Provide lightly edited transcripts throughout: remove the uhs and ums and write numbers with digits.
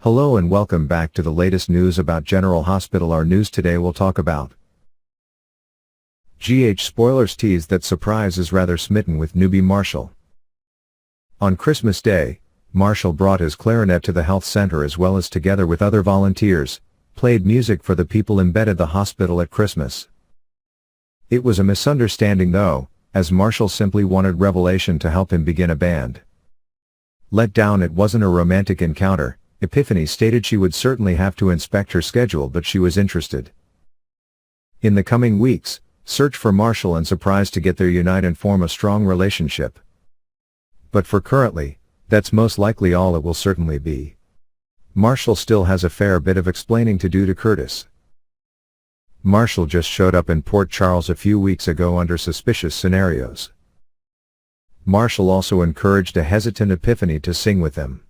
Hello and welcome back to the latest news about General Hospital. Our news today will talk about GH spoilers tease that surprise is rather smitten with newbie Marshall. On Christmas Day, Marshall brought his clarinet to the health center as well as together with other volunteers, played music for the people embedded the hospital at Christmas. It was a misunderstanding though, as Marshall simply wanted Revelation to help him begin a band. Let down it wasn't a romantic encounter. Epiphany stated she would certainly have to inspect her schedule but she was interested. In the coming weeks, search for Marshall and surprise to get their unite and form a strong relationship. But for currently, that's most likely all it will certainly be. Marshall still has a fair bit of explaining to do to Curtis. Marshall just showed up in Port Charles a few weeks ago under suspicious scenarios. Marshall also encouraged a hesitant Epiphany to sing with him.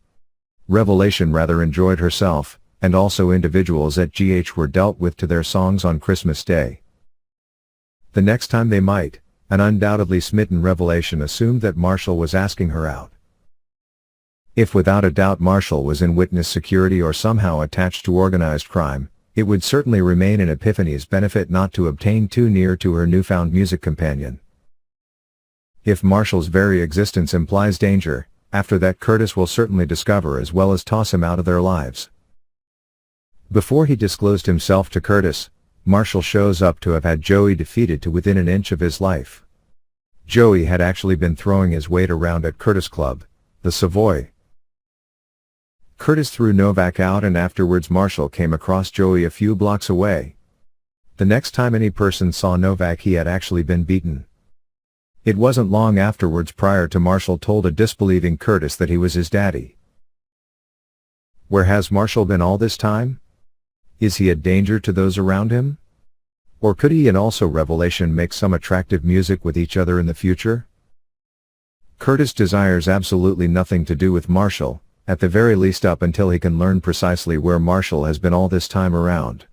Revelation rather enjoyed herself, and also individuals at GH were dealt with to their songs on Christmas Day. The next time they might, an undoubtedly smitten Revelation assumed that Marshall was asking her out. If without a doubt Marshall was in witness security or somehow attached to organized crime, it would certainly remain in Epiphany's benefit not to obtain too near to her newfound music companion. If Marshall's very existence implies danger, after that Curtis will certainly discover as well as toss him out of their lives. Before he disclosed himself to Curtis, Marshall shows up to have had Joey defeated to within an inch of his life. Joey had actually been throwing his weight around at Curtis' club, the Savoy. Curtis threw Novak out and afterwards Marshall came across Joey a few blocks away. The next time any person saw Novak he had actually been beaten. It wasn't long afterwards prior to Marshall told a disbelieving Curtis that he was his daddy. Where has Marshall been all this time? Is he a danger to those around him? Or could he and also Revelation make some attractive music with each other in the future? Curtis desires absolutely nothing to do with Marshall, at the very least up until he can learn precisely where Marshall has been all this time around.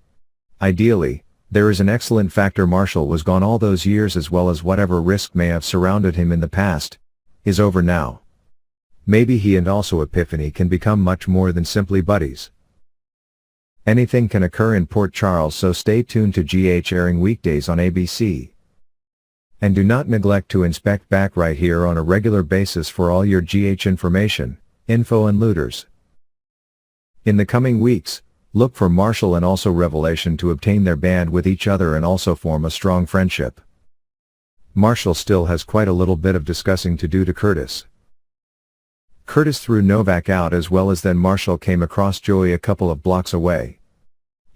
Ideally, there is an excellent factor Marshall was gone all those years as well as whatever risk may have surrounded him in the past, is over now. Maybe he and also Epiphany can become much more than simply buddies. Anything can occur in Port Charles, so stay tuned to GH airing weekdays on ABC. And do not neglect to inspect back right here on a regular basis for all your GH information, info and looters. In the coming weeks, look for Marshall and also Revelation to obtain their band with each other and also form a strong friendship. Marshall still has quite a little bit of discussing to do to Curtis. Curtis threw Novak out as well as then Marshall came across Joey a couple of blocks away.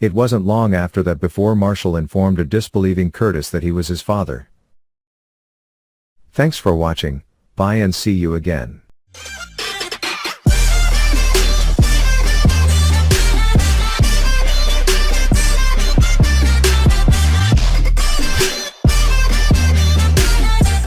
It wasn't long after that before Marshall informed a disbelieving Curtis that he was his father. Thanks for watching, bye and see you again.